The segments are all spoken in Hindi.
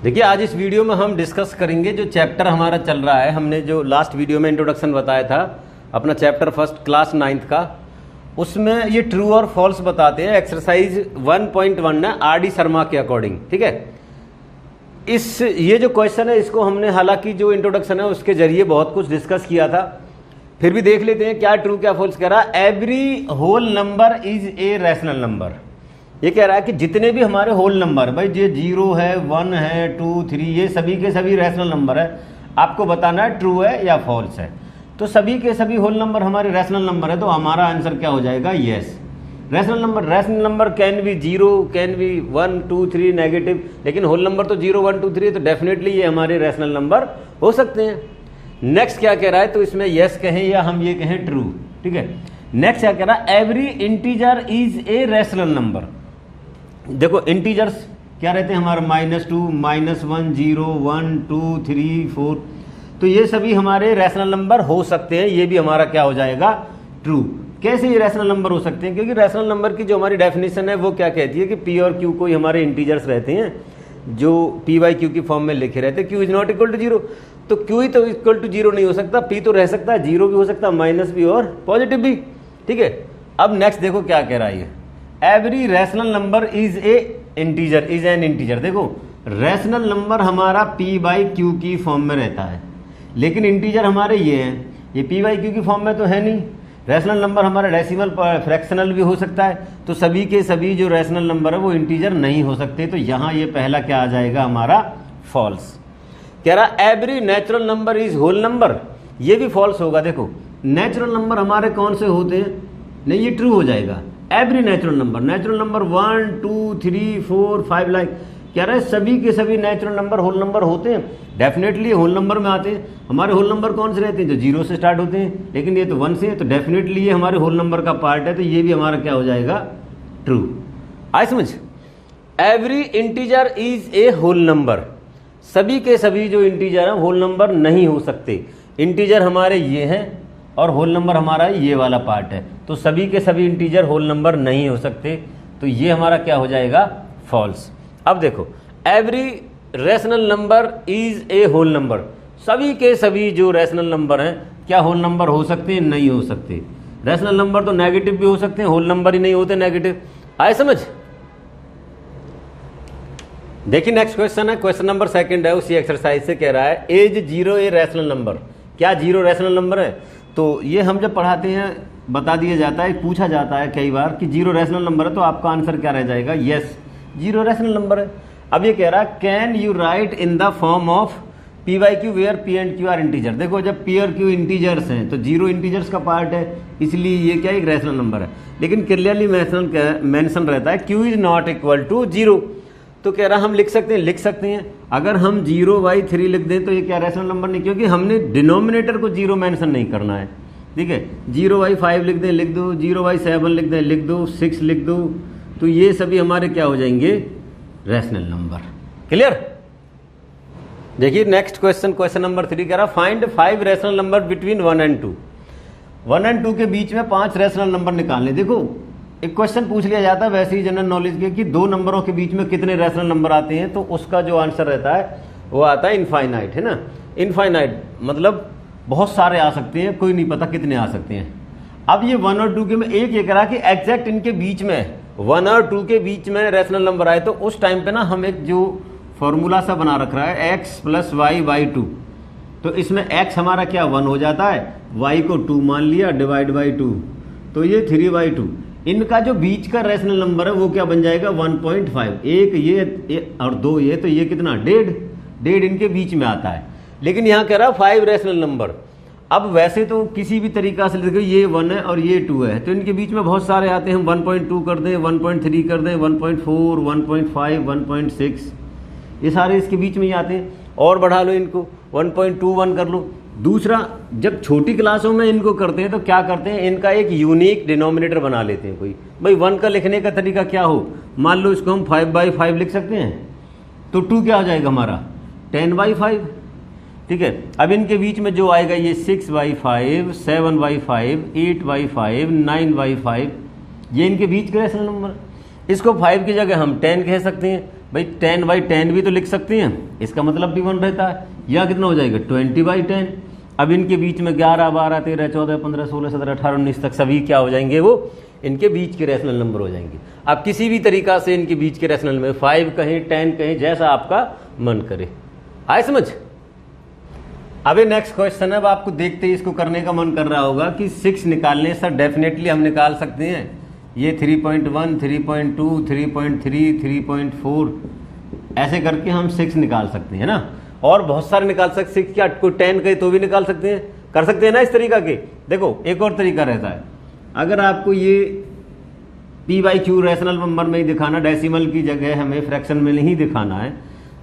देखिए आज इस वीडियो में हम डिस्कस करेंगे जो चैप्टर हमारा चल रहा है। हमने जो लास्ट वीडियो में इंट्रोडक्शन बताया था अपना चैप्टर फर्स्ट क्लास 9th का, उसमें ये ट्रू और फॉल्स बताते हैं। एक्सरसाइज 1.1 है आर.डी. शर्मा के अकॉर्डिंग, ठीक है। ये जो क्वेश्चन है इसको हमने हालांकि जो इंट्रोडक्शन है उसके जरिए बहुत कुछ डिस्कस किया था, फिर भी देख लेते हैं क्या ट्रू क्या फॉल्स कह रहा है। Every whole number is a rational number, ये कह रहा है कि जितने भी हमारे होल नंबर, भाई ये 0 है, 1 है, 2, 3, ये सभी के सभी रैशनल नंबर है। आपको बताना है ट्रू है या फॉल्स है। तो सभी के सभी होल नंबर हमारे रैशनल नंबर है, तो हमारा आंसर क्या हो जाएगा, yes. Rational number can be 0, can be 1, 2, 3 negative, लेकिन होल नंबर तो 0, 1, 2, 3, तो डेफिनेटली ये हमारे रैशनल नंबर हो सकते हैं। नेक्स्ट क्या कह रहा है, तो इसमें यस कहें या हम ये कहें ट्रू, ठीक है। नेक्स्ट क्या कह रहा है, every integer is a rational number. देखो इंटीजर्स क्या रहते हैं हमारे, -2, -1, 0, 1, 2, 3, 4, तो ये सभी हमारे रैशनल नंबर हो सकते हैं। ये भी हमारा क्या हो जाएगा, ट्रू। कैसे ये रैशनल नंबर हो सकते हैं, क्योंकि रैशनल नंबर की जो हमारी डेफिनेशन है वो क्या कहती है कि पी और क्यू कोई हमारे इंटीजर्स रहते हैं जो पी बाई क्यू की फॉर्म में लिखे रहते हैं। Q is not equal to 0, तो क्यू ही तो इक्वल टू 0 नहीं हो सकता, पी तो रह सकता है, 0 भी हो सकता है, माइनस भी और पॉजिटिव भी, ठीक है। अब नेक्स्ट देखो क्या कह रहा है, every rational number is a integer, is an integer. देखो रैशनल नंबर हमारा पी बाई क्यू की फॉर्म में रहता है, लेकिन इंटीजर हमारे ये हैं, ये पी बाई क्यू की फॉर्म में तो है नहीं। रैशनल नंबर हमारा डेसिमल फ्रैक्शनल भी हो सकता है, तो सभी के सभी जो रैशनल नंबर है वो इंटीजर नहीं हो सकते। तो यहाँ ये पहला क्या आ जाएगा हमारा, फॉल्स। कह रहा every natural number is whole number, ये भी फॉल्स होगा। देखो नेचुरल नंबर हमारे कौन से होते हैं, नहीं ये ट्रू हो जाएगा। एवरी नेचुरल नंबर 1, 2, 3, 4, 5 लाइक कह रहा है सभी के सभी नेचुरल नंबर होल नंबर होते हैं, डेफिनेटली होल नंबर में आते हैं। हमारे होल नंबर कौन से रहते हैं, जो 0 से स्टार्ट होते हैं, लेकिन ये तो 1 से है, तो डेफिनेटली ये हमारे होल नंबर का पार्ट है, तो ये भी हमारा क्या हो जाएगा, ट्रू। आए समझ, every integer is a whole number, सभी के सभी जो इंटीजर हैं होल नंबर नहीं हो सकते। इंटीजर हमारे ये हैं और होल नंबर हमारा ये वाला पार्ट है, तो सभी के सभी इंटीजर होल नंबर नहीं हो सकते, तो ये हमारा क्या हो जाएगा, फॉल्स। अब देखो every rational number is a whole number, सभी के सभी जो रैशनल नंबर हैं क्या होल नंबर हो सकते हैं, नहीं हो सकते। रैशनल नंबर तो नेगेटिव भी हो सकते हैं, होल नंबर ही नहीं होते नेगेटिव। आए समझ। देखिए नेक्स्ट क्वेश्चन है, क्वेश्चन नंबर 2 है उसी एक्सरसाइज से। कह रहा है एज 0 ए रैशनल नंबर, क्या 0 रैशनल नंबर है। तो ये हम जब पढ़ाते हैं बता दिया जाता है, पूछा जाता है कई बार कि 0 रैशनल नंबर है, तो आपका आंसर क्या रह जाएगा, यस 0 रैशनल नंबर है। अब ये कह रहा है can you write in the form of p by q where p and q are integer. देखो जब पी और क्यू इंटीजर्स हैं तो 0 इंटीजर्स का पार्ट है, इसलिए ये क्या एक रैशनल नंबर है, लेकिन क्लियरली मेंशन रहता है q is not equal to 0। तो कह रहा हम लिख सकते हैं। अगर हम 0/3 लिख दें तो ये क्या रैशनल नंबर नहीं, क्योंकि हमने डिनोमिनेटर को 0 मेंशन नहीं करना है, ठीक है। 0/5 लिख दें, लिख दो, 0/7 लिख दें, लिख दो, 6 लिख दो, तो ये सभी हमारे क्या हो जाएंगे, रैशनल नंबर। क्लियर। देखिए नेक्स्ट क्वेश्चन नंबर 3 कह रहा find 5 rational number between 1 and 2। 1 and 2 के बीच में 5 रैशनल नंबर निकालने। देखो एक क्वेश्चन पूछ लिया जाता है वैसे ही जनरल नॉलेज के कि 2 नंबरों के बीच में कितने रैशनल नंबर आते हैं, तो उसका जो आंसर रहता है वो आता है इनफाइनाइट, है ना। इनफाइनाइट मतलब बहुत सारे आ सकते हैं, कोई नहीं पता कितने आ सकते हैं। अब ये 1 और 2 के में एक ये कह रहा कि एग्जैक्ट इनके बीच में 1 और 2 के बीच में रैशनल नंबर आए, तो उस टाइम पे ना हम एक जो फॉर्मूला सा बना रख रहा है x + y/2, तो इसमें x हमारा क्या 1 हो जाता है, y को 2 मान लिया, डिवाइड बाई 2, तो ये 3/2। इनका जो बीच का रैशनल नंबर है वो क्या बन जाएगा, 1.5। एक ये और 2 ये, तो ये कितना, 1.5 इनके बीच में आता है। लेकिन यहाँ कह रहा 5 रैशनल नंबर। अब वैसे तो किसी भी तरीका से देखो ये 1 है और ये 2 है, तो इनके बीच में बहुत सारे आते हैं। हम 1.2 कर दें, 1.3 कर दें, 1.4, 1.5, 1.6, ये सारे इसके बीच में ही आते हैं। और बढ़ा लो इनको, 1.21 कर लो। दूसरा, जब छोटी क्लासों में इनको करते हैं तो क्या करते हैं, इनका एक यूनिक डिनोमिनेटर बना लेते हैं कोई। भाई 1 का लिखने का तरीका क्या हो, मान लो इसको हम 5/5 लिख सकते हैं, तो 2 क्या हो जाएगा हमारा, 10/5, ठीक है। अब इनके बीच में जो आएगा ये 6/5, 7/5, 8/5, 9/5, ये इनके बीच के रैशनल नंबर। इसको 5 की जगह हम 10 कह सकते हैं, भाई 10/10 भी तो लिख सकते हैं, इसका मतलब भी 1 रहता है। या कितना हो जाएगा 20/10। अब इनके बीच में 11, 12, 13, 14, 15, 16, 17, 18, 19 तक सभी क्या हो जाएंगे, वो इनके बीच के रैशनल नंबर हो जाएंगे। आप किसी भी तरीका से इनके बीच के रैशनल में 5 कहें, 10 कहें, जैसा आपका मन करे। आए समझ? अब नेक्स्ट क्वेश्चन है, अब आपको देखते ही इसको करने का मन कर रहा होगा कि 6 निकालने सर डेफिनेटली हम निकाल सकते हैं। ये 3.1, 3.2, 3.3, 3.4 ऐसे करके हम 6 निकाल सकते हैं ना, और बहुत सारे निकाल सकते। 6 क्या कोई 10 कहे तो भी निकाल सकते हैं, कर सकते हैं ना इस तरीका के। देखो एक और तरीका रहता है, अगर आपको ये p/q रैशनल नंबर में ही दिखाना, डेसिमल की जगह हमें फ्रैक्शन में नहीं दिखाना है,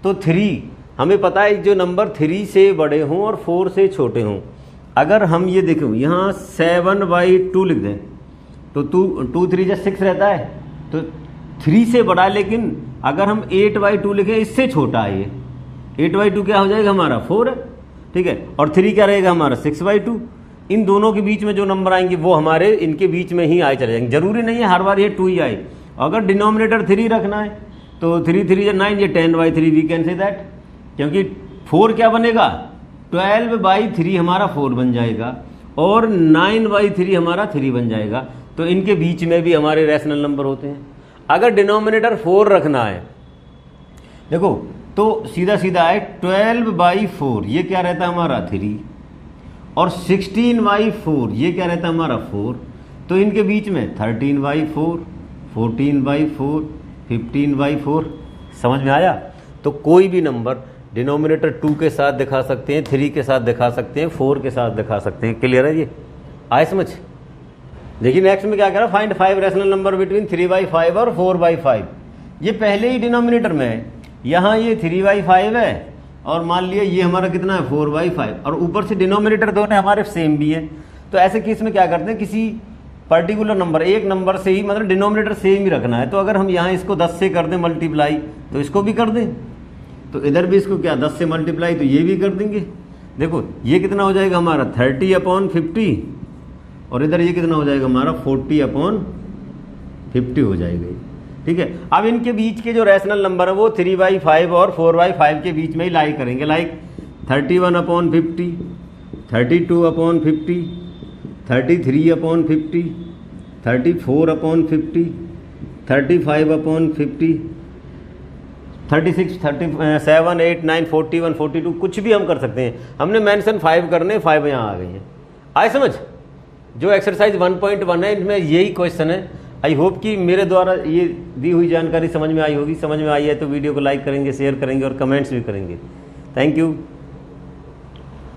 तो 3 हमें पता है जो नंबर 3 से बड़े हों और 4 से छोटे हों। अगर हम ये देखें यहाँ 7/2 लिख दें तो 2 3 जा 6 रहता है, तो 3 से बड़ा है, लेकिन अगर हम 8/2 लिखें इससे छोटा है, ये 8/2 क्या हो जाएगा हमारा 4 है, ठीक है। और 3 क्या रहेगा हमारा 6/2। इन दोनों के बीच में जो नंबर आएंगे वो हमारे इनके बीच में ही आए चले जाएंगे। जरूरी नहीं है हर बार ये 2 ही आए। अगर डिनोमिनेटर 3 रखना है तो 3 3 9, ये 10/3 वी कैन से दैट, क्योंकि 4 क्या बनेगा 12/3 हमारा 4 बन जाएगा, और 9/3 हमारा 3 बन जाएगा। तो इनके बीच में भी हमारे रैशनल नंबर होते हैं। अगर डिनोमिनेटर 4 रखना है, देखो तो सीधा सीधा है 12/4, ये क्या रहता है हमारा 3, और 16/4 ये क्या रहता है हमारा 4। तो इनके बीच में 13/4, 14/4, 15/4। समझ में आया? तो कोई भी नंबर डिनोमिनेटर 2 के साथ दिखा सकते हैं, 3 के साथ दिखा सकते हैं, 4 के साथ दिखा सकते हैं। क्लियर है ये? आए समझ? देखिए नेक्स्ट में क्या कह रहा है, फाइंड 5 रैशनल नंबर बिटवीन 3/5 और 4/5। ये पहले ही डिनोमिनेटर में है, यहाँ ये 3/5 है, और मान लिया ये हमारा कितना है 4/5, और ऊपर से डिनोमिनेटर दोनों हमारे सेम भी है। तो ऐसे केस में क्या करते हैं, किसी पर्टिकुलर नंबर, एक नंबर से ही, मतलब डिनोमिनेटर सेम ही रखना है। तो अगर हम यहाँ इसको 10 से कर दें मल्टीप्लाई, तो इसको भी कर दें, तो इधर भी इसको क्या 10 से मल्टीप्लाई, तो ये भी कर देंगे। देखो ये कितना हो जाएगा हमारा 30/50, और इधर ये कितना हो जाएगा हमारा 40/50 हो जाएगा, ठीक है। अब इनके बीच के जो रैशनल नंबर है वो 3/5 और 4/5 के बीच में ही लाई करेंगे, लाइक 31/50, 32/50, 33/50, 34/50, 35/50, 36, 37, 8, 9, 41, 42 कुछ भी हम कर सकते हैं। हमने मेंशन 5 करने, 5 यहाँ आ गई हैं। आए समझ? जो एक्सरसाइज 1.1 है इनमें यही क्वेश्चन है। आई होप कि मेरे द्वारा ये दी हुई जानकारी समझ में आई होगी। समझ में आई है तो वीडियो को लाइक करेंगे, शेयर करेंगे और कमेंट्स भी करेंगे। Thank you.